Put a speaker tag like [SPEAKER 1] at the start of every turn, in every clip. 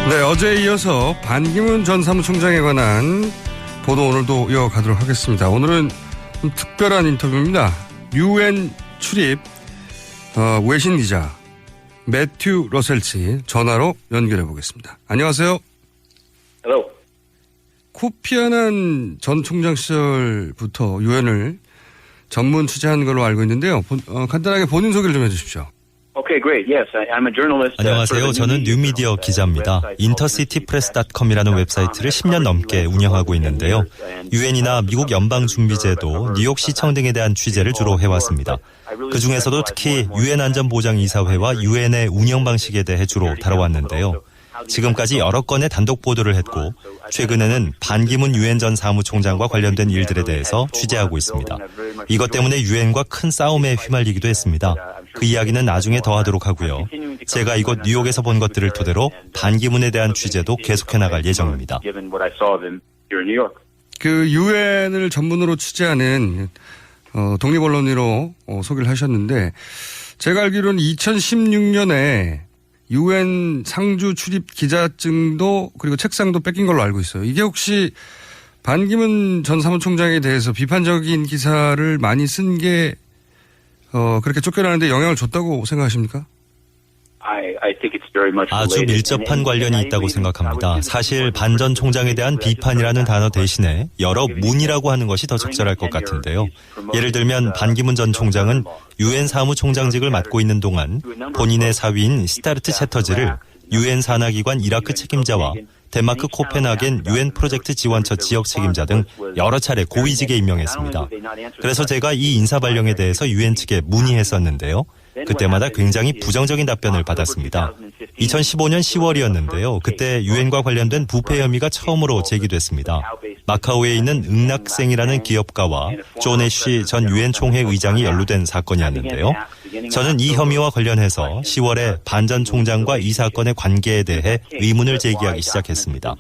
[SPEAKER 1] 네, 어제에 이어서 반기문 전 사무총장에 관한 보도 오늘도 이어가도록 하겠습니다. 오늘은 좀 특별한 인터뷰입니다. UN 출입 외신 기자 매튜 러셀 씨 전화로 연결해 보겠습니다. 안녕하세요.
[SPEAKER 2] Hello.
[SPEAKER 1] 코피 아난 전 총장 시절부터 UN을 전문 취재한 걸로 알고 있는데요. 간단하게 본인 소개를 좀 해주십시오.
[SPEAKER 2] Okay, great. Yes, I'm a journalist.
[SPEAKER 3] 안녕하세요. 저는 뉴미디어 기자입니다. 인터시티프레스.com이라는 웹사이트를 10년 넘게 운영하고 있는데요. 유엔이나 미국 연방준비제도, 뉴욕시청 등에 대한 취재를 주로 해왔습니다. 그중에서도 특히 유엔 안전보장이사회와 유엔의 운영 방식에 대해 주로 다뤄왔는데요. 지금까지 여러 건의 단독 보도를 했고 최근에는 반기문 유엔 전 사무총장과 관련된 일들에 대해서 취재하고 있습니다. 이것 때문에 유엔과 큰 싸움에 휘말리기도 했습니다. 그 이야기는 나중에 더 하도록 하고요. 제가 이곳 뉴욕에서 본 것들을 토대로 반기문에 대한 취재도 계속해 나갈 예정입니다.
[SPEAKER 1] 그 유엔을 전문으로 취재하는 독립언론인으로 소개를 하셨는데 제가 알기로는 2016년에 유엔 상주 출입 기자증도 그리고 책상도 뺏긴 걸로 알고 있어요. 이게 혹시 반기문 전 사무총장에 대해서 비판적인 기사를 많이 쓴 게 그렇게 쫓겨나는데 영향을 줬다고 생각하십니까?
[SPEAKER 3] 아주 밀접한 관련이 있다고 생각합니다. 사실 반 전 총장에 대한 비판이라는 단어 대신에 여러 문이라고 하는 것이 더 적절할 것 같은데요. 예를 들면 반기문 전 총장은 유엔 사무총장직을 맡고 있는 동안 본인의 사위인 시타르트 채터즈를 유엔 산하기관 이라크 책임자와 덴마크 코펜하겐 유엔 프로젝트 지원처 지역 책임자 등 여러 차례 고위직에 임명했습니다. 그래서 제가 이 인사 발령에 대해서 유엔 측에 문의했었는데요. 그때마다 굉장히 부정적인 답변을 받았습니다. 2015년 10월이었는데요. 그때 유엔과 관련된 부패 혐의가 처음으로 제기됐습니다. 마카오에 있는 응락생이라는 기업가와 존 애쉬 전 유엔 총회 의장이 연루된 사건이었는데요. 저는 이 혐의와 관련해서 10월에 반 전 총장과 이 사건의 관계에 대해 의문을 제기하기 시작했습니다.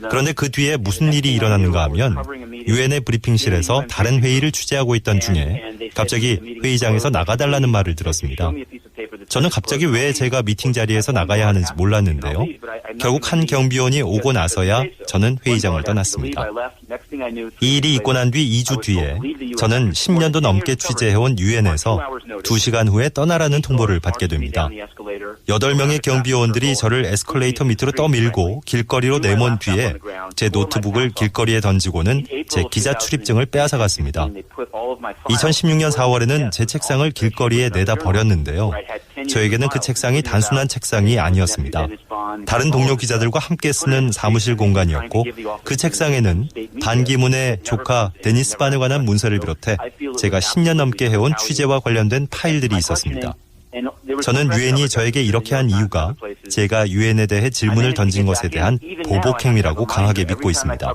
[SPEAKER 3] 그런데 그 뒤에 무슨 일이 일어났는가 하면 유엔의 브리핑실에서 다른 회의를 취재하고 있던 중에 갑자기 회의장에서 나가달라는 말을 들었습니다. 저는 갑자기 왜 제가 미팅 자리에서 나가야 하는지 몰랐는데요. 결국 한 경비원이 오고 나서야 저는 회의장을 떠났습니다. 이 일이 있고 난 뒤 2주 뒤에 저는 10년도 넘게 취재해온 유엔에서 2시간 후에 떠나라는 통보를 받게 됩니다. 8명의 경비원들이 저를 에스컬레이터 밑으로 떠밀고 길거리로 내몬 뒤에 제 노트북을 길거리에 던지고는 제 기자 출입증을 빼앗아갔습니다. 2016년 4월에는 제 책상을 길거리에 내다 버렸는데요. 저에게는 그 책상이 단순한 책상이 아니었습니다. 다른 동료 기자들과 함께 쓰는 사무실 공간이었고 그 책상에는 반기문의 조카 데니스 반에 관한 문서를 비롯해 제가 10년 넘게 해온 취재와 관련된 파일들이 있었습니다. 저는 유엔이 저에게 이렇게 한 이유가 제가 유엔에 대해 질문을 던진 것에 대한 보복행위라고 강하게 믿고 있습니다.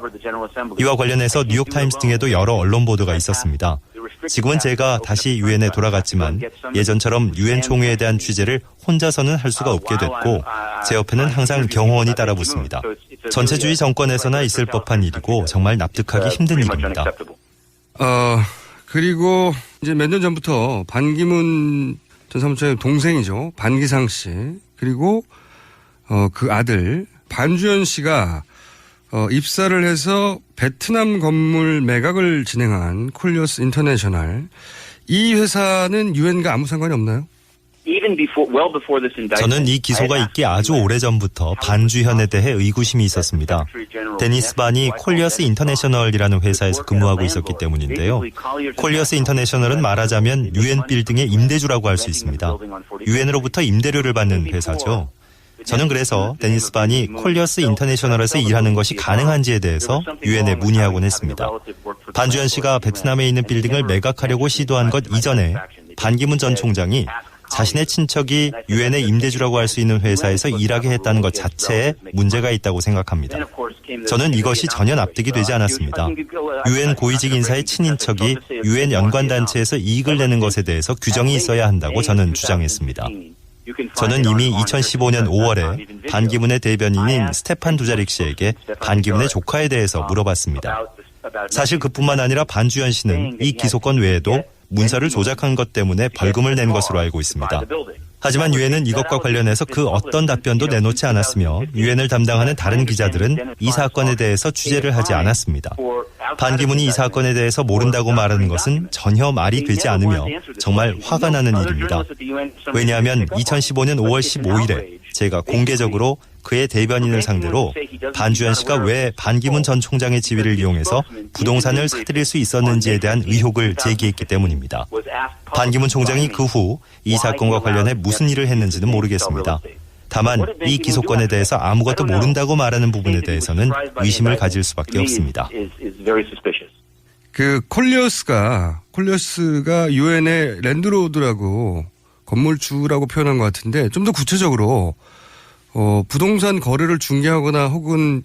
[SPEAKER 3] 이와 관련해서 뉴욕타임스 등에도 여러 언론 보도가 있었습니다. 지금은 제가 다시 유엔에 돌아갔지만 예전처럼 유엔 총회에 대한 취재를 혼자서는 할 수가 없게 됐고 제 옆에는 항상 경호원이 따라붙습니다. 전체주의 정권에서나 있을 법한 일이고 정말 납득하기 힘든 일입니다.
[SPEAKER 1] 그리고 이제 몇 년 전부터 반기문 전 사무총장의 동생이죠. 반기상 씨 그리고 그 아들 반주현 씨가 입사를 해서 베트남 건물 매각을 진행한 콜리어스 인터내셔널 이 회사는 유엔과 아무 상관이 없나요?
[SPEAKER 3] 저는 이 기소가 있기 아주 오래전부터 반주현에 대해 의구심이 있었습니다. 데니스 반이 콜리어스 인터내셔널이라는 회사에서 근무하고 있었기 때문인데요. 콜리어스 인터내셔널은 말하자면 유엔 빌딩의 임대주라고 할 수 있습니다. 유엔으로부터 임대료를 받는 회사죠. 저는 그래서 데니스 반이 콜리어스 인터내셔널에서 일하는 것이 가능한지에 대해서 유엔에 문의하곤 했습니다. 반주현 씨가 베트남에 있는 빌딩을 매각하려고 시도한 것 이전에 반기문 전 총장이 자신의 친척이 유엔의 임대주라고 할 수 있는 회사에서 일하게 했다는 것 자체에 문제가 있다고 생각합니다. 저는 이것이 전혀 납득이 되지 않았습니다. 유엔 고위직 인사의 친인척이 유엔 연관단체에서 이익을 내는 것에 대해서 규정이 있어야 한다고 저는 주장했습니다. 저는 이미 2015년 5월에 반기문의 대변인인 스테판 두자릭 씨에게 반기문의 조카에 대해서 물어봤습니다. 사실 그뿐만 아니라 반주현 씨는 이 기소건 외에도 문서를 조작한 것 때문에 벌금을 낸 것으로 알고 있습니다. 하지만 유엔은 이것과 관련해서 그 어떤 답변도 내놓지 않았으며 유엔을 담당하는 다른 기자들은 이 사건에 대해서 취재를 하지 않았습니다. 반기문이 이 사건에 대해서 모른다고 말하는 것은 전혀 말이 되지 않으며 정말 화가 나는 일입니다. 왜냐하면 2015년 5월 15일에 제가 공개적으로 그의 대변인을 상대로 반주현 씨가 왜 반기문 전 총장의 지위를 이용해서 부동산을 사들일 수 있었는지에 대한 의혹을 제기했기 때문입니다. 반기문 총장이 그 후 이 사건과 관련해 무슨 일을 했는지는 모르겠습니다. 다만 이 기소권에 대해서 아무것도 모른다고 말하는 부분에 대해서는 의심을 가질 수밖에 없습니다.
[SPEAKER 1] 그 콜리어스가 유엔의 랜드로드라고 건물주라고 표현한 것 같은데 좀 더 구체적으로 부동산 거래를 중개하거나 혹은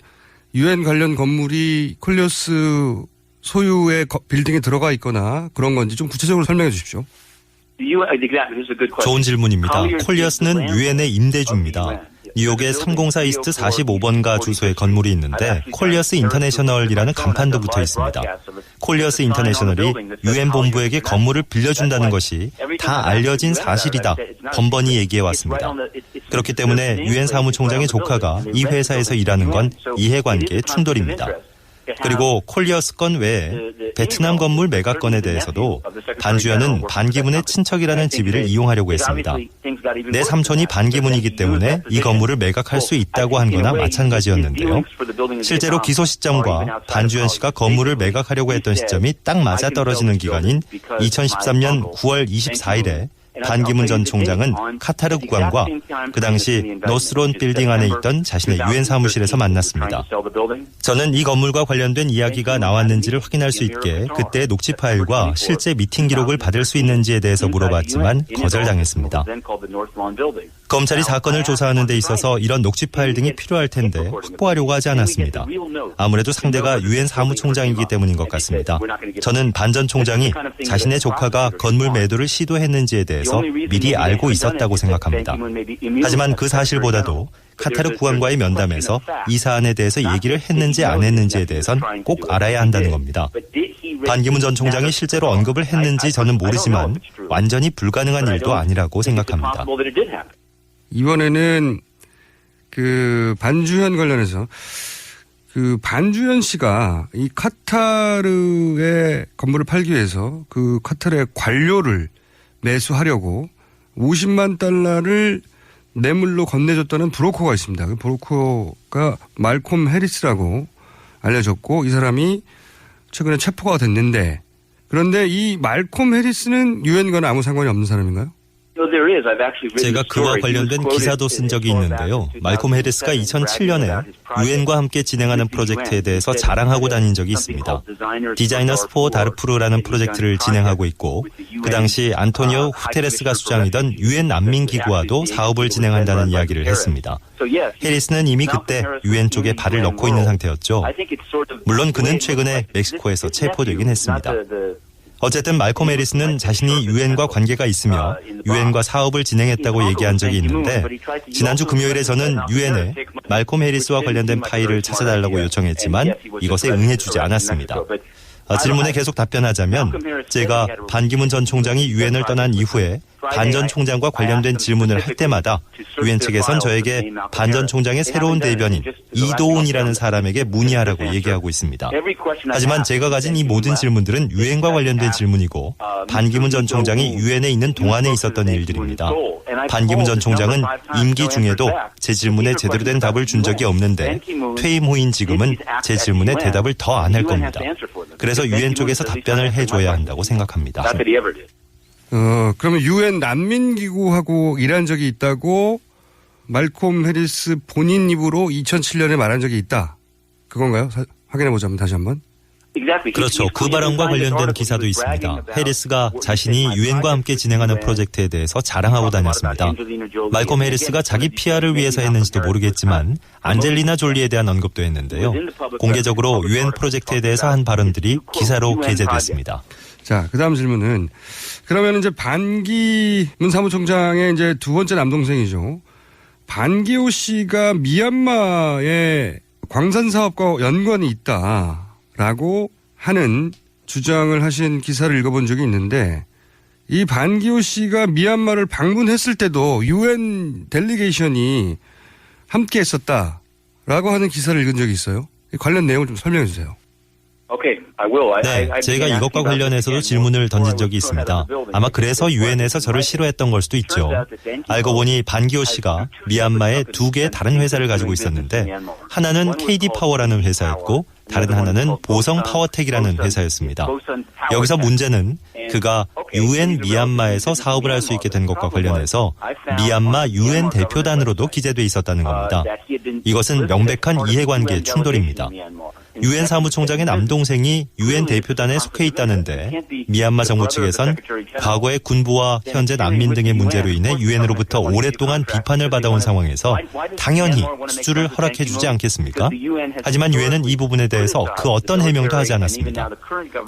[SPEAKER 1] 유엔 관련 건물이 콜리어스 소유의 빌딩에 들어가 있거나 그런 건지 좀 구체적으로 설명해 주십시오.
[SPEAKER 3] 좋은 질문입니다. 콜리어스는 유엔의 임대주입니다. 뉴욕의 304 이스트 45번가 주소에 건물이 있는데 콜리어스 인터내셔널이라는 간판도 붙어 있습니다. 콜리어스 인터내셔널이 유엔 본부에게 건물을 빌려준다는 것이 다 알려진 사실이다. 번번이 얘기해 왔습니다. 그렇기 때문에 유엔 사무총장의 조카가 이 회사에서 일하는 건 이해관계의 충돌입니다. 그리고 콜리어스 건 외에 베트남 건물 매각 건에 대해서도 반주현은 반기문의 친척이라는 지위를 이용하려고 했습니다. 내 삼촌이 반기문이기 때문에 이 건물을 매각할 수 있다고 한 거나 마찬가지였는데요. 실제로 기소 시점과 반주현 씨가 건물을 매각하려고 했던 시점이 딱 맞아떨어지는 기간인 2013년 9월 24일에 반기문 전 총장은 카타르 국왕과 그 당시 노스론 빌딩 안에 있던 자신의 유엔 사무실에서 만났습니다. 저는 이 건물과 관련된 이야기가 나왔는지를 확인할 수 있게 그때의 녹취 파일과 실제 미팅 기록을 받을 수 있는지에 대해서 물어봤지만 거절당했습니다. 검찰이 사건을 조사하는 데 있어서 이런 녹취 파일 등이 필요할 텐데 확보하려고 하지 않았습니다. 아무래도 상대가 유엔 사무총장이기 때문인 것 같습니다. 저는 반 전 총장이 자신의 조카가 건물 매도를 시도했는지에 대해서 미리 알고 있었다고 생각합니다. 하지만 그 사실보다도 카타르 국왕과의 면담에서 이 사안에 대해서 얘기를 했는지 안 했는지에 대해선 꼭 알아야 한다는 겁니다. 반기문 전 총장이 실제로 언급을 했는지 저는 모르지만 완전히 불가능한 일도 아니라고 생각합니다.
[SPEAKER 1] 이번에는 그 반주현 관련해서 그 반주현 씨가 이 카타르의 건물을 팔기 위해서 그 카타르의 관료를 매수하려고 50만 달러를 뇌물로 건네줬다는 브로커가 있습니다. 그 브로커가 말콤 해리스라고 알려졌고 이 사람이 최근에 체포가 됐는데 그런데 이 말콤 해리스는 유엔과는 아무 상관이 없는 사람인가요?
[SPEAKER 3] 제가 그와 관련된 기사도 쓴 적이 있는데요. 말콤 해리스가 2007년에 유엔과 함께 진행하는 프로젝트에 대해서 자랑하고 다닌 적이 있습니다. 디자이너스 포 다르푸르라는 프로젝트를 진행하고 있고 그 당시 안토니오 후테레스가 수장이던 유엔 난민기구와도 사업을 진행한다는 이야기를 했습니다. 해리스는 이미 그때 유엔 쪽에 발을 넣고 있는 상태였죠. 물론 그는 최근에 멕시코에서 체포되긴 했습니다. 어쨌든 말콤 해리스는 자신이 유엔과 관계가 있으며 유엔과 사업을 진행했다고 얘기한 적이 있는데 지난주 금요일에 저는 유엔에 말콤 해리스와 관련된 파일을 찾아달라고 요청했지만 이것에 응해주지 않았습니다. 질문에 계속 답변하자면 제가 반기문 전 총장이 유엔을 떠난 이후에 반 전 총장과 관련된 질문을 할 때마다 유엔 측에선 저에게 반 전 총장의 새로운 대변인 이도훈이라는 사람에게 문의하라고 얘기하고 있습니다. 하지만 제가 가진 이 모든 질문들은 유엔과 관련된 질문이고 반기문 전 총장이 유엔에 있는 동안에 있었던 일들입니다. 반기문 전 총장은 임기 중에도 제 질문에 제대로 된 답을 준 적이 없는데 퇴임 후인 지금은 제 질문에 대답을 더 안 할 겁니다. 그래서 유엔 쪽에서 답변을 해줘야 한다고 생각합니다.
[SPEAKER 1] 그러면 유엔 난민기구하고 일한 적이 있다고 말콤 해리스 본인 입으로 2007년에 말한 적이 있다. 그건가요? 확인해보자면 다시 한번.
[SPEAKER 3] 그렇죠. 그 발언과 관련된 기사도 있습니다. 해리스가 자신이 유엔과 함께 진행하는 프로젝트에 대해서 자랑하고 다녔습니다. 말콤 해리스가 자기 PR을 위해서 했는지도 모르겠지만 안젤리나 졸리에 대한 언급도 했는데요. 공개적으로 유엔 프로젝트에 대해서 한 발언들이 기사로 게재됐습니다.
[SPEAKER 1] 자, 그 다음 질문은 그러면 이제 반기문 사무총장의 이제 두 번째 남동생이죠. 반기호 씨가 미얀마의 광산 사업과 연관이 있다라고 하는 주장을 하신 기사를 읽어본 적이 있는데 이 반기호 씨가 미얀마를 방문했을 때도 유엔 델리게이션이 함께 했었다라고 하는 기사를 읽은 적이 있어요. 관련 내용을 좀 설명해 주세요.
[SPEAKER 2] Okay, I will.
[SPEAKER 3] 네, 제가 이것과 관련해서도 질문을 던진 적이 있습니다. 아마 그래서 유엔에서 저를 싫어했던 걸 수도 있죠. 알고 보니 반기호 씨가 미얀마에 두 개의 다른 회사를 가지고 있었는데 하나는 KD 파워라는 회사였고 다른 하나는 보성 파워텍이라는 회사였습니다. 여기서 문제는 그가 유엔 미얀마에서 사업을 할 수 있게 된 것과 관련해서 미얀마 유엔 대표단으로도 기재돼 있었다는 겁니다. 이것은 명백한 이해관계 충돌입니다. 유엔 사무총장의 남동생이 유엔 대표단에 속해 있다는데 미얀마 정부 측에선 과거의 군부와 현재 난민 등의 문제로 인해 유엔으로부터 오랫동안 비판을 받아온 상황에서 당연히 수주를 허락해 주지 않겠습니까? 하지만 유엔은 이 부분에 대해서 그 어떤 해명도 하지 않았습니다.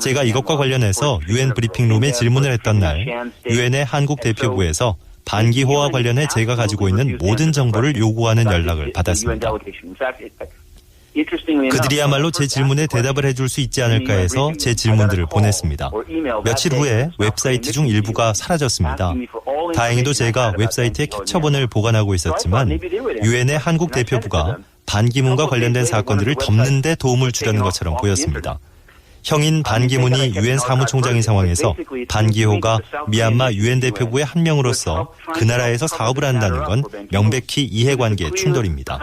[SPEAKER 3] 제가 이것과 관련해서 유엔 브리핑룸에 질문을 했던 날 유엔의 한국 대표부에서 반기호와 관련해 제가 가지고 있는 모든 정보를 요구하는 연락을 받았습니다. 그들이야말로 제 질문에 대답을 해줄 수 있지 않을까 해서 제 질문들을 보냈습니다. 며칠 후에 웹사이트 중 일부가 사라졌습니다. 다행히도 제가 웹사이트에 캡처본을 보관하고 있었지만 유엔의 한국 대표부가 반기문과 관련된 사건들을 덮는 데 도움을 주려는 것처럼 보였습니다. 형인 반기문이 유엔 사무총장인 상황에서 반기호가 미얀마 유엔 대표부의 한 명으로서 그 나라에서 사업을 한다는 건 명백히 이해관계 충돌입니다.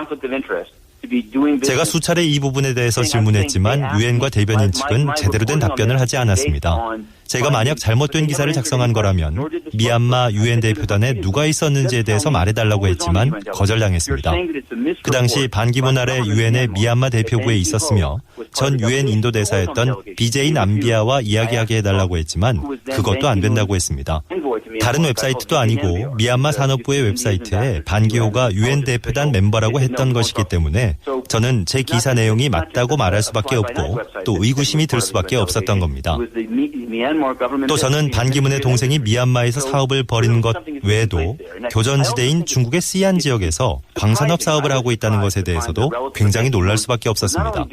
[SPEAKER 3] 제가 수차례 이 부분에 대해서 질문했지만 유엔과 대변인 측은 제대로 된 답변을 하지 않았습니다. 제가 만약 잘못된 기사를 작성한 거라면 미얀마 유엔 대표단에 누가 있었는지에 대해서 말해달라고 했지만 거절당했습니다. 그 당시 반기문 아래 유엔의 미얀마 대표부에 있었으며 전 유엔 인도 대사였던 BJ 남비아와 이야기하게 해달라고 했지만 그것도 안 된다고 했습니다. 다른 웹사이트도 아니고 미얀마 산업부의 웹사이트에 반기호가 유엔 대표단 멤버라고 했던 것이기 때문에 저는 제 기사 내용이 맞다고 말할 수밖에 없고 또 의구심이 들 수밖에 없었던 겁니다. 또 저는 반기문의 동생이 미얀마에서 사업을 벌이는 것 외에도 교전지대인 중국의 시안 지역에서 광산업 사업을 하고 있다는 것에 대해서도 굉장히 놀랄 수밖에 없었습니다.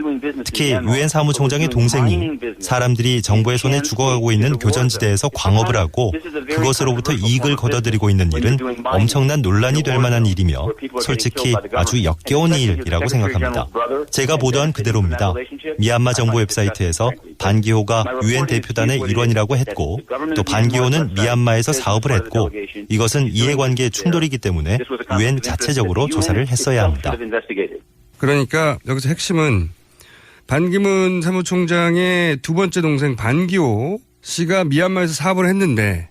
[SPEAKER 3] 특히 유엔 사무총장의 동생이 사람들이 정부의 손에 죽어가고 있는 교전지대에서 광업을 하고 그것으로부터 이익을 거둬들이고 있는 일은 엄청난 논란이 될 만한 일이며 솔직히 아주 역겨운 일이라고 생각합니다. 제가 보도한 그대로입니다. 미얀마 정부 웹사이트에서 반기호가 유엔 대표단의 일원이라고 했고 또 반기호는 미얀마에서 사업을 했고 이것은 이해관계 충돌이기 때문에 유엔 자체적으로 조사를 했어야 합니다.
[SPEAKER 1] 그러니까 여기서 핵심은 반기문 사무총장의 두 번째 동생 반기호 씨가 미얀마에서 사업을 했는데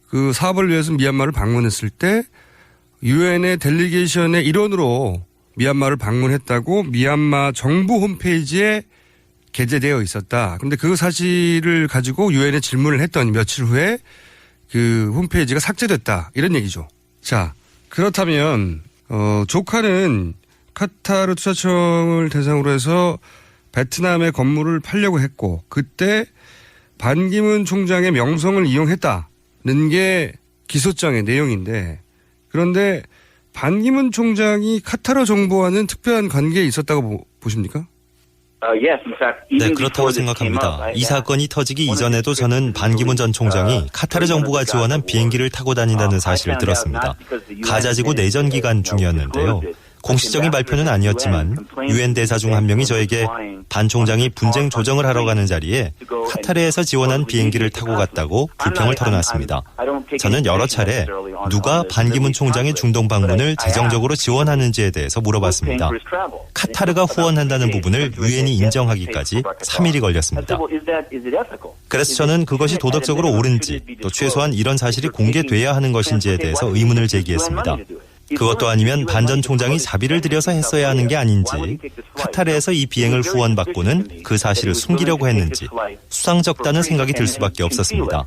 [SPEAKER 1] 그 사업을 위해서 미얀마를 방문했을 때 유엔의 델리게이션의 일원으로 미얀마를 방문했다고 미얀마 정부 홈페이지에 게재되어 있었다. 그런데 그 사실을 가지고 유엔에 질문을 했더니 며칠 후에 그 홈페이지가 삭제됐다. 이런 얘기죠. 자, 그렇다면 조카는 카타르 투자청을 대상으로 해서 베트남의 건물을 팔려고 했고 그때 반기문 총장의 명성을 이용했다는 게 기소장의 내용인데 그런데 반기문 총장이 카타르 정부와는 특별한 관계에 있었다고 보십니까?
[SPEAKER 3] 네, 그렇다고 생각합니다. 이 사건이 터지기 이전에도 저는 반기문 전 총장이 카타르 정부가 지원한 비행기를 타고 다닌다는 사실을 들었습니다. 가자지구 내전 기간 중이었는데요. 공식적인 발표는 아니었지만 유엔 대사 중 한 명이 저에게 반 총장이 분쟁 조정을 하러 가는 자리에 카타르에서 지원한 비행기를 타고 갔다고 불평을 털어놨습니다. 저는 여러 차례 누가 반기문 총장의 중동 방문을 재정적으로 지원하는지에 대해서 물어봤습니다. 카타르가 후원한다는 부분을 유엔이 인정하기까지 3일이 걸렸습니다. 그래서 저는 그것이 도덕적으로 옳은지 또 최소한 이런 사실이 공개돼야 하는 것인지에 대해서 의문을 제기했습니다. 그것도 아니면 반 전 총장이 자비를 들여서 했어야 하는 게 아닌지 카타르에서 이 비행을 후원받고는 그 사실을 숨기려고 했는지 수상쩍다는 생각이 들 수밖에 없었습니다.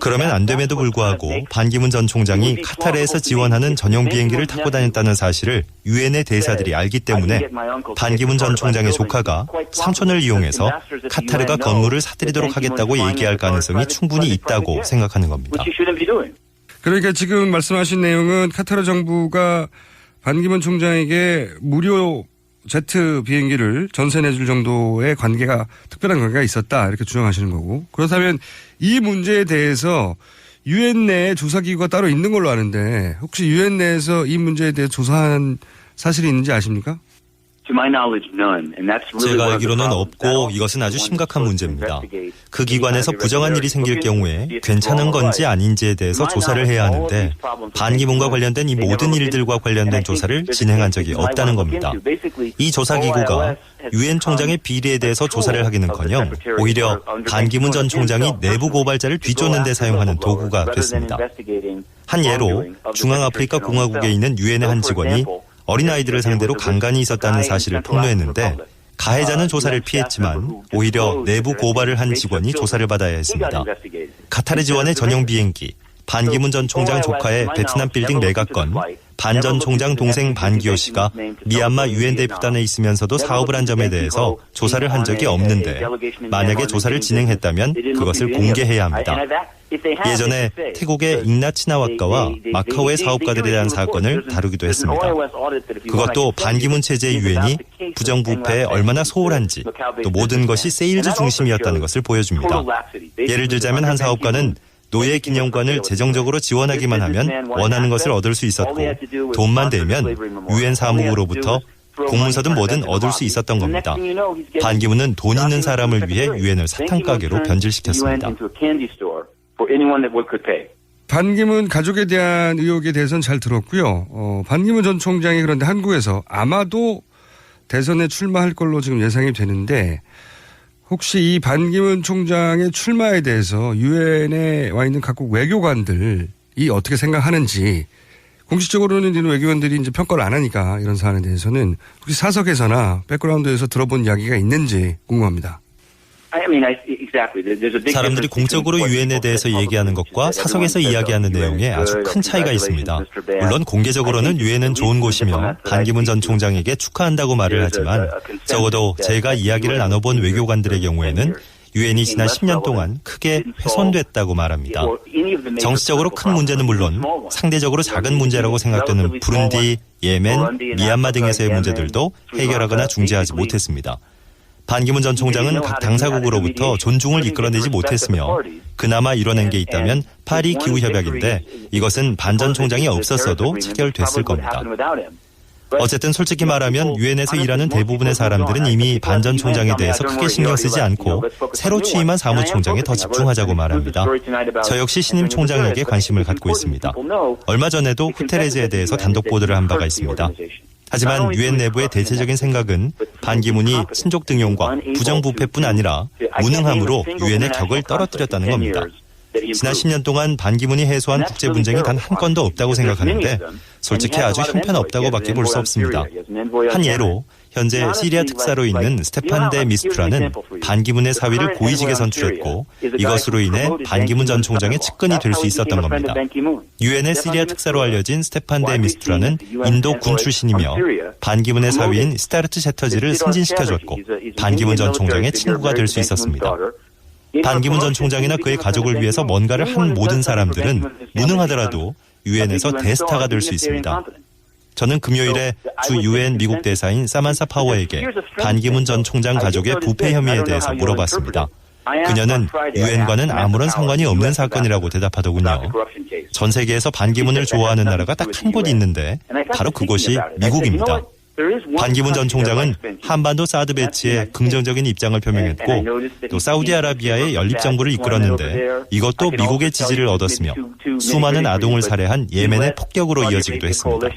[SPEAKER 3] 그러면 안 됨에도 불구하고 반기문 전 총장이 카타르에서 지원하는 전용 비행기를 타고 다녔다는 사실을 유엔의 대사들이 알기 때문에 반기문 전 총장의 조카가 삼촌을 이용해서 카타르가 건물을 사들이도록 하겠다고 얘기할 가능성이 충분히 있다고 생각하는 겁니다.
[SPEAKER 1] 그러니까 지금 말씀하신 내용은 카타르 정부가 반기문 총장에게 무료 제트 비행기를 전세 내줄 정도의 특별한 관계가 있었다 이렇게 주장하시는 거고 그렇다면 이 문제에 대해서 유엔 내에 조사기구가 따로 있는 걸로 아는데 혹시 유엔 내에서 이 문제에 대해 조사한 사실이 있는지 아십니까?
[SPEAKER 2] To my knowledge, none. And that's really
[SPEAKER 3] 제가
[SPEAKER 2] one of the
[SPEAKER 3] 알기로는
[SPEAKER 2] problems.
[SPEAKER 3] 없고 이것은 아주 심각한 문제입니다. 그 기관에서 부정한 일이 생길 경우에 괜찮은 건지 아닌지에 대해서 조사를 해야 하는데 반기문과 관련된 이 모든 일들과 관련된 조사를 진행한 적이 없다는 겁니다. 이 조사기구가 유엔 총장의 비리에 대해서 조사를 하기는커녕 오히려 반기문 전 총장이 내부 고발자를 뒤쫓는 데 사용하는 도구가 됐습니다. 한 예로 중앙아프리카 공화국에 있는 유엔의 한 직원이 어린아이들을 상대로 강간이 있었다는 사실을 폭로했는데 가해자는 조사를 피했지만 오히려 내부 고발을 한 직원이 조사를 받아야 했습니다. 카타르 지원의 전용 비행기, 반기문 전 총장 조카의 베트남 빌딩 매각건, 반 전 총장 동생 반기호 씨가 미얀마 유엔 대표단에 있으면서도 사업을 한 점에 대해서 조사를 한 적이 없는데 만약에 조사를 진행했다면 그것을 공개해야 합니다. 예전에 태국의 잉나치나와카와 마카오의 사업가들에 대한 사건을 다루기도 했습니다. 그것도 반기문 체제의 유엔이 부정부패에 얼마나 소홀한지 또 모든 것이 세일즈 중심이었다는 것을 보여줍니다. 예를 들자면 한 사업가는 노예 기념관을 재정적으로 지원하기만 하면 원하는 것을 얻을 수 있었고 돈만 대면 유엔 사무국으로부터 공문서든 뭐든 얻을 수 있었던 겁니다. 반기문은 돈 있는 사람을 위해 유엔을 사탕가게로 변질시켰습니다.
[SPEAKER 1] 반기문 가족에 대한 의혹에 대해서는 잘 들었고요. 반기문 전 총장이 그런데 한국에서 아마도 대선에 출마할 걸로 지금 예상이 되는데 혹시 이 반기문 총장의 출마에 대해서 유엔에 와 있는 각국 외교관들이 어떻게 생각하는지 공식적으로는 이런 외교관들이 이제 평가를 안 하니까 이런 사안에 대해서는 혹시 사석에서나 백그라운드에서 들어본 이야기가 있는지 궁금합니다.
[SPEAKER 3] 사람들이 공적으로 유엔에 대해서 얘기하는 것과 사석에서 이야기하는 내용에 아주 큰 차이가 있습니다. 물론 공개적으로는 유엔은 좋은 곳이며 반기문 전 총장에게 축하한다고 말을 하지만 적어도 제가 이야기를 나눠본 외교관들의 경우에는 유엔이 지난 10년 동안 크게 훼손됐다고 말합니다. 정치적으로 큰 문제는 물론 상대적으로 작은 문제라고 생각되는 부룬디, 예멘, 미얀마 등에서의 문제들도 해결하거나 중재하지 못했습니다. 반기문 전 총장은 각 당사국으로부터 존중을 이끌어내지 못했으며 그나마 이뤄낸 게 있다면 파리 기후협약인데 이것은 반 전 총장이 없었어도 체결됐을 겁니다. 어쨌든 솔직히 말하면 유엔에서 일하는 대부분의 사람들은 이미 반 전 총장에 대해서 크게 신경 쓰지 않고 새로 취임한 사무총장에 더 집중하자고 말합니다. 저 역시 신임 총장에게 관심을 갖고 있습니다. 얼마 전에도 후테레즈에 대해서 단독 보도를 한 바가 있습니다. 하지만 유엔 내부의 대체적인 생각은 반기문이 친족 등용과 부정부패뿐 아니라 무능함으로 유엔의 격을 떨어뜨렸다는 겁니다. 지난 10년 동안 반기문이 해소한 국제 분쟁이 단 한 건도 없다고 생각하는데 솔직히 아주 형편없다고밖에 볼 수 없습니다. 한 예로 현재 시리아 특사로 있는 스테판 데 미스트라는 반기문의 사위를 고위직에 선출했고 이것으로 인해 반기문 전 총장의 측근이 될 수 있었던 겁니다. 유엔의 시리아 특사로 알려진 스테판 데 미스트라는 인도 군 출신이며 반기문의 사위인 스타르트 셰터지를 승진시켜줬고 반기문 전 총장의 친구가 될 수 있었습니다. 반기문 전 총장이나 그의 가족을 위해서 뭔가를 한 모든 사람들은 무능하더라도 유엔에서 대스타가 될 수 있습니다. 저는 금요일에 주 유엔 미국 대사인 사만사 파워에게 반기문 전 총장 가족의 부패 혐의에 대해서 물어봤습니다. 그녀는 유엔과는 아무런 상관이 없는 사건이라고 대답하더군요. 전 세계에서 반기문을 좋아하는 나라가 딱 한 곳 있는데 바로 그곳이 미국입니다. 반기문 전 총장은 한반도 사드 배치에 긍정적인 입장을 표명했고 또 사우디아라비아의 연립정부를 이끌었는데 이것도 미국의 지지를 얻었으며 수많은 아동을 살해한 예멘의 폭격으로 이어지기도 했습니다.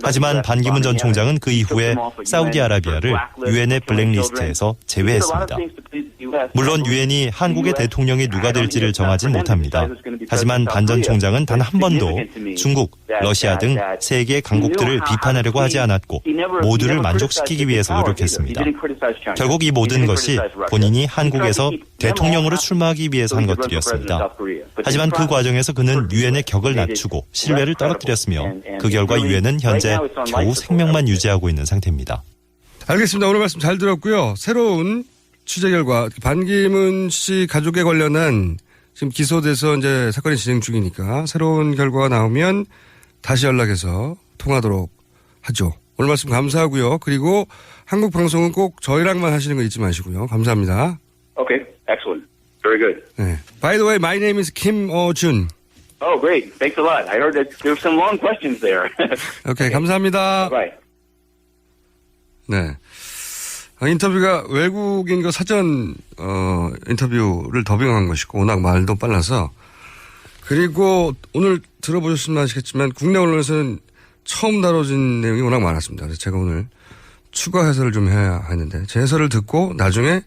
[SPEAKER 3] 하지만 반기문 전 총장은 그 이후에 사우디아라비아를 유엔의 블랙리스트에서 제외했습니다. 물론 유엔이 한국의 대통령이 누가 될지를 정하진 못합니다. 하지만 반 전 총장은 단 한 번도 중국, 러시아 등 세계 강국들을 비판하려고 하지 않았고 모두를 만족시키기 위해서 노력했습니다. 결국 이 모든 것이 본인이 한국에서 대통령으로 출마하기 위해서 한 것들이었습니다. 하지만 그 과정에서 그는 유엔의 격을 낮추고 신뢰를 떨어뜨렸으며 그 결과 유엔은 현재 겨우 생명만 유지하고 있는 상태입니다.
[SPEAKER 1] 알겠습니다. 오늘 말씀 잘 들었고요. 새로운 취재 결과 반기문 씨 가족에 관련한 지금 기소돼서 이제 사건이 진행 중이니까 새로운 결과가 나오면 다시 연락해서 통하도록 하죠. 오늘 말씀 감사하고요. 그리고 한국 방송은 꼭 저희랑만 하시는 거 잊지 마시고요. 감사합니다.
[SPEAKER 2] Okay, excellent. Very good.
[SPEAKER 1] 네. By the way, my name is Kim Oh-jun.
[SPEAKER 2] Oh, great. Thanks a lot. I heard that there were some long questions there.
[SPEAKER 1] 오케이, 감사합니다.
[SPEAKER 2] Bye.
[SPEAKER 1] 네. 인터뷰가 외국인과 사전, 인터뷰를 더빙한 것이고, 워낙 말도 빨라서. 그리고 오늘 들어보셨으면 아시겠지만, 국내 언론에서는 처음 다뤄진 내용이 워낙 많았습니다. 그래서 제가 오늘 추가 해설을 좀 해야 하는데, 제 해설을 듣고 나중에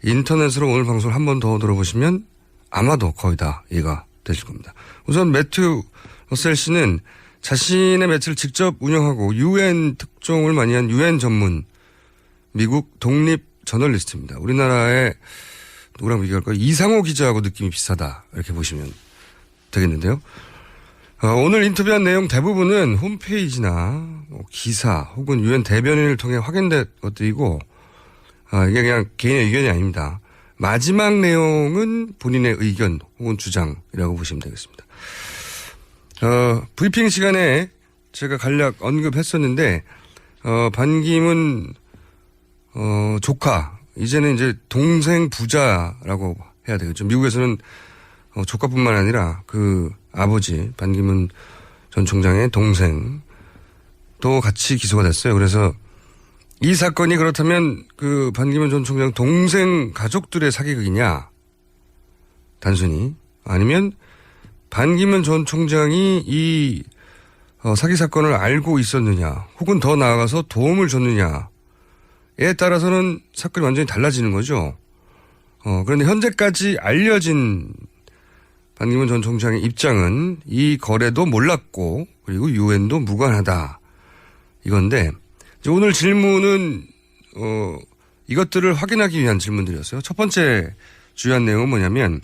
[SPEAKER 1] 인터넷으로 오늘 방송을 한 번 더 들어보시면 아마도 거의 다 이해가 되실 겁니다. 우선 매튜 러셀 씨는 자신의 매체를 직접 운영하고 UN 특종을 많이 한 UN 전문 미국 독립 저널리스트입니다. 우리나라의 누구랑 비교할까요? 이상호 기자하고 느낌이 비슷하다. 이렇게 보시면 되겠는데요. 오늘 인터뷰한 내용 대부분은 홈페이지나 기사 혹은 UN 대변인을 통해 확인된 것들이고 이게 그냥 개인의 의견이 아닙니다. 마지막 내용은 본인의 의견 혹은 주장이라고 보시면 되겠습니다. 브리핑 시간에 제가 간략 언급했었는데, 반기문, 조카, 이제는 이제 동생 부자라고 해야 되겠죠. 미국에서는 조카뿐만 아니라 그 아버지, 반기문 전 총장의 동생도 같이 기소가 됐어요. 그래서 이 사건이 그렇다면 그 반기문 전 총장 동생 가족들의 사기극이냐? 단순히. 아니면 반기문 전 총장이 이 사기 사건을 알고 있었느냐? 혹은 더 나아가서 도움을 줬느냐에 따라서는 사건이 완전히 달라지는 거죠. 그런데 현재까지 알려진 반기문 전 총장의 입장은 이 거래도 몰랐고 그리고 유엔도 무관하다. 이건데 오늘 질문은 이것들을 확인하기 위한 질문들이었어요. 첫 번째 주요한 내용은 뭐냐면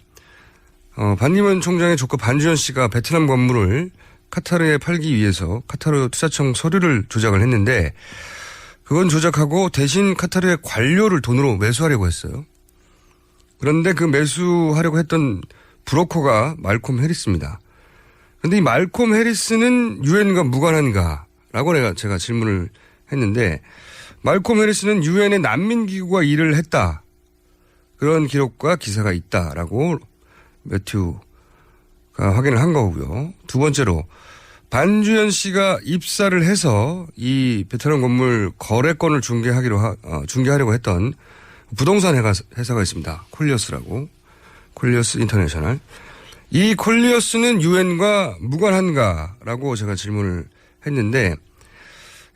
[SPEAKER 1] 반기문 총장의 조카 반주현 씨가 베트남 건물을 카타르에 팔기 위해서 카타르 투자청 서류를 조작을 했는데 그건 조작하고 대신 카타르의 관료를 돈으로 매수하려고 했어요. 그런데 그 매수하려고 했던 브로커가 말콤 해리스입니다. 그런데 이 말콤 해리스는 유엔과 무관한가라고 제가 질문을 했는데 말콤 해리스는 유엔의 난민기구가 일을 했다. 그런 기록과 기사가 있다라고 매튜가 확인을 한 거고요. 두 번째로 반주현 씨가 입사를 해서 이 베트남 건물 거래권을 중개하려고 했던 부동산 회사가 있습니다. 콜리어스라고. 콜리어스 인터내셔널. 이 콜리어스는 유엔과 무관한가라고 제가 질문을 했는데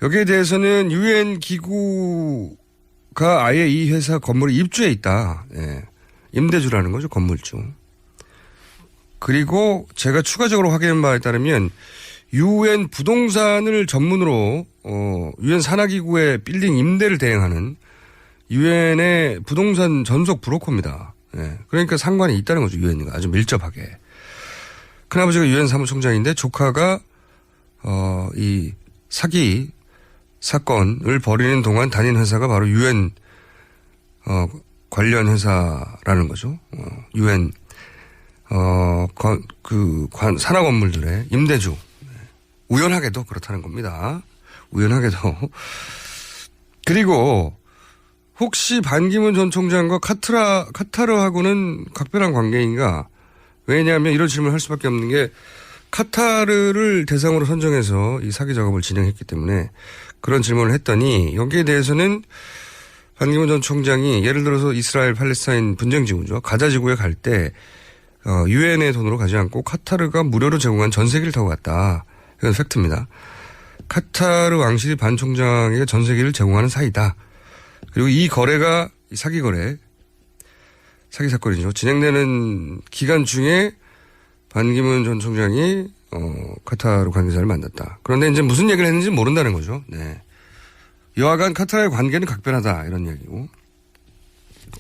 [SPEAKER 1] 여기에 대해서는 유엔 기구가 아예 이 회사 건물에 입주해 있다. 예. 임대주라는 거죠. 건물주. 그리고 제가 추가적으로 확인한 바에 따르면 유엔 부동산을 전문으로 유엔 산하기구의 빌딩 임대를 대행하는 유엔의 부동산 전속 브로커입니다. 예. 그러니까 상관이 있다는 거죠. 유엔과 아주 밀접하게. 큰아버지가 유엔 사무총장인데 조카가 이 사기 사건을 벌이는 동안 다닌 회사가 바로 유엔 관련 회사라는 거죠. 유엔 산하 건물들의 임대주. 우연하게도 그렇다는 겁니다. 우연하게도. 그리고 혹시 반기문 전 총장과 카타르하고는 각별한 관계인가? 왜냐하면 이런 질문을 할 수밖에 없는 게 카타르를 대상으로 선정해서 이 사기 작업을 진행했기 때문에 그런 질문을 했더니 여기에 대해서는 반기문 전 총장이 예를 들어서 이스라엘 팔레스타인 분쟁지구죠. 가자지구에 갈 때 유엔의 돈으로 가지 않고 카타르가 무료로 제공한 전세기를 타고 갔다. 이건 팩트입니다. 카타르 왕실이 반 총장에게 전세기를 제공하는 사이다. 그리고 이 거래가 사기 사건이죠. 진행되는 기간 중에 반기문 전 총장이 카타르 관계자를 만났다. 그런데 이제 무슨 얘기를 했는지 모른다는 거죠. 네. 여하간 카타르의 관계는 각별하다 이런 얘기고.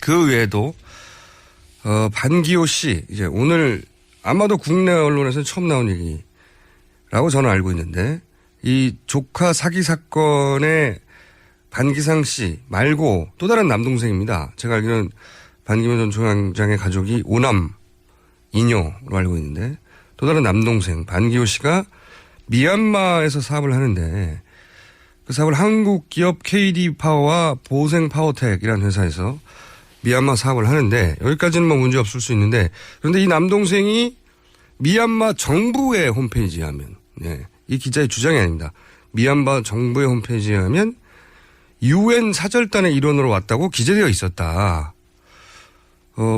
[SPEAKER 1] 그 외에도 반기호 씨 이제 오늘 아마도 국내 언론에서 처음 나온 얘기라고 저는 알고 있는데 이 조카 사기 사건의 반기상 씨 말고 또 다른 남동생입니다. 제가 알기로는 반기문 전 총장의 가족이 5남 2녀로 알고 있는데 또 다른 남동생 반기호 씨가 미얀마에서 사업을 하는데 그 사업을 한국 기업 KD 파워와 보생 파워텍이라는 회사에서 미얀마 사업을 하는데 여기까지는 뭐 문제 없을 수 있는데 그런데 이 남동생이 미얀마 정부의 홈페이지에 하면, 네, 이 기자의 주장이 아닙니다. 미얀마 정부의 홈페이지에 하면 UN 사절단의 일원으로 왔다고 기재되어 있었다.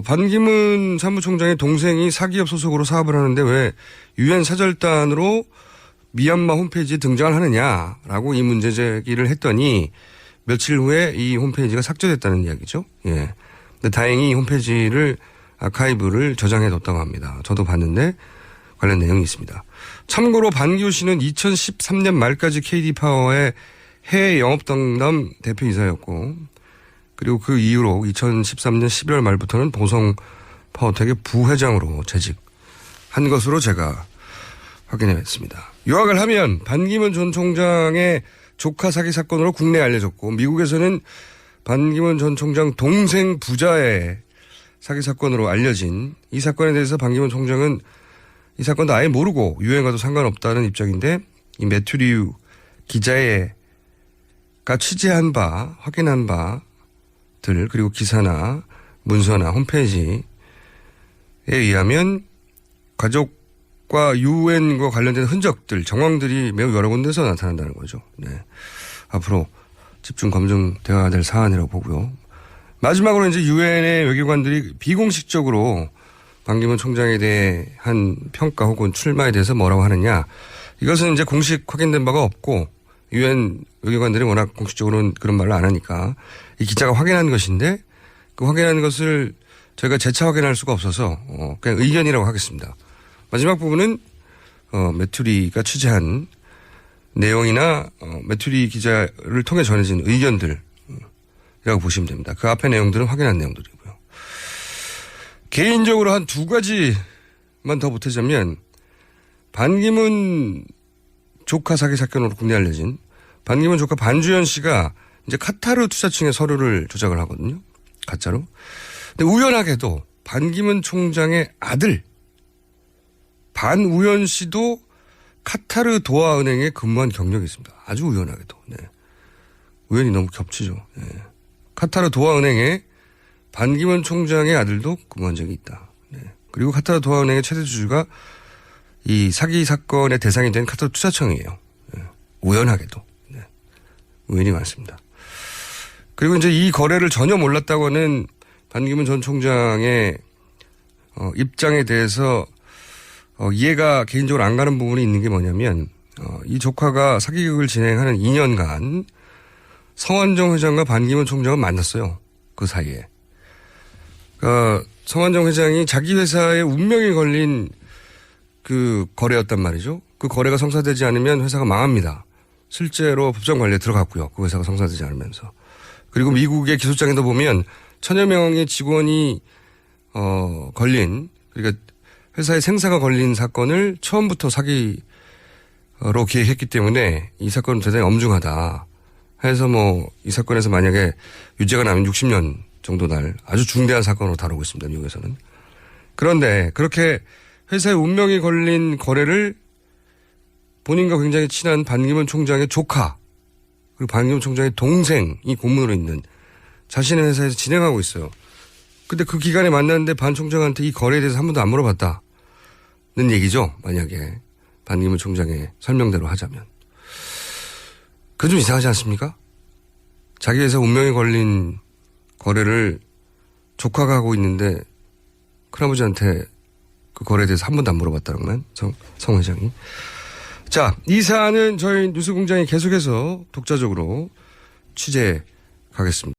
[SPEAKER 1] 반기문 사무총장의 동생이 사기업 소속으로 사업을 하는데 왜 UN 사절단으로 미얀마 홈페이지에 등장을 하느냐라고 이 문제 제기를 했더니 며칠 후에 이 홈페이지가 삭제됐다는 이야기죠. 예. 근데 다행히 이 홈페이지를 아카이브를 저장해 뒀다고 합니다. 저도 봤는데 관련 내용이 있습니다. 참고로 반기우 씨는 2013년 말까지 KD파워의 해외 영업담당 대표이사였고 그리고 그 이후로 2013년 11월 말부터는 보성파워텍의 부회장으로 재직한 것으로 제가 확인했습니다. 요약을 하면 반기문 전 총장의 조카 사기 사건으로 국내에 알려졌고 미국에서는 반기문 전 총장 동생 부자의 사기 사건으로 알려진 이 사건에 대해서 반기문 총장은 이 사건도 아예 모르고 유엔과도 상관없다는 입장인데 이 매튜리우 기자가 취재한 바, 확인한 바들 그리고 기사나 문서나 홈페이지에 의하면 가족과 유엔과 관련된 흔적들, 정황들이 매우 여러 군데서 나타난다는 거죠. 네. 앞으로 집중 검증되어야 될 사안이라고 보고요. 마지막으로 이제 유엔의 외교관들이 비공식적으로 반기문 총장에 대한 평가 혹은 출마에 대해서 뭐라고 하느냐. 이것은 이제 공식 확인된 바가 없고 유엔 외교관들이 워낙 공식적으로는 그런 말을 안 하니까 이 기자가 확인한 것인데 그 확인한 것을 저희가 재차 확인할 수가 없어서 그냥 의견이라고 하겠습니다. 마지막 부분은 매튜리가 취재한 내용이나 매튜리 기자를 통해 전해진 의견들이라고 보시면 됩니다. 그 앞에 내용들은 확인한 내용들이고요. 개인적으로 한 두 가지만 더 보태자면 반기문 조카 사기 사건으로 국내에 알려진 반기문 조카 반주현 씨가 이제 카타르 투자층의 서류를 조작을 하거든요. 가짜로. 근데 우연하게도 반기문 총장의 아들 반우현 씨도 카타르 도하은행에 근무한 경력이 있습니다. 아주 우연하게도. 네. 우연이 너무 겹치죠. 네. 카타르 도하은행에 반기문 총장의 아들도 근무한 적이 있다. 네. 그리고 카타르 도하은행의 최대 주주가 이 사기 사건의 대상이 된 카타르 투자청이에요. 네. 우연하게도. 네. 우연이 많습니다. 그리고 이제 이 거래를 전혀 몰랐다고는 반기문 전 총장의 입장에 대해서 이해가 개인적으로 안 가는 부분이 있는 게 뭐냐면 이 조카가 사기극을 진행하는 2년간 성완종 회장과 반기문 총장은 만났어요. 그 사이에. 성완종 회장이 자기 회사의 운명이 걸린 그 거래였단 말이죠. 그 거래가 성사되지 않으면 회사가 망합니다. 실제로 법정 관리에 들어갔고요. 그 회사가 성사되지 않으면서. 그리고 미국의 기소장에도 보면 천여 명의 직원이 걸린 그러니까 회사의 생사가 걸린 사건을 처음부터 사기로 기획했기 때문에 이 사건은 대단히 엄중하다. 해서 이 사건에서 만약에 유죄가 나면 60년 정도 날 아주 중대한 사건으로 다루고 있습니다. 미국에서는. 그런데 그렇게 회사의 운명이 걸린 거래를 본인과 굉장히 친한 반기문 총장의 조카 그리고 반기문 총장의 동생이 고문으로 있는 자신의 회사에서 진행하고 있어요. 근데 그 기간에 만났는데 반 총장한테 이 거래에 대해서 한 번도 안 물어봤다는 얘기죠. 만약에 반기문 총장의 설명대로 하자면. 그건 좀 이상하지 않습니까? 자기 회사 운명이 걸린 거래를 조카가 하고 있는데 큰아버지한테 그 거래에 대해서 한 번도 안 물어봤다는 건 성 회장이. 자, 이 사안은 저희 뉴스공장이 계속해서 독자적으로 취재해 가겠습니다.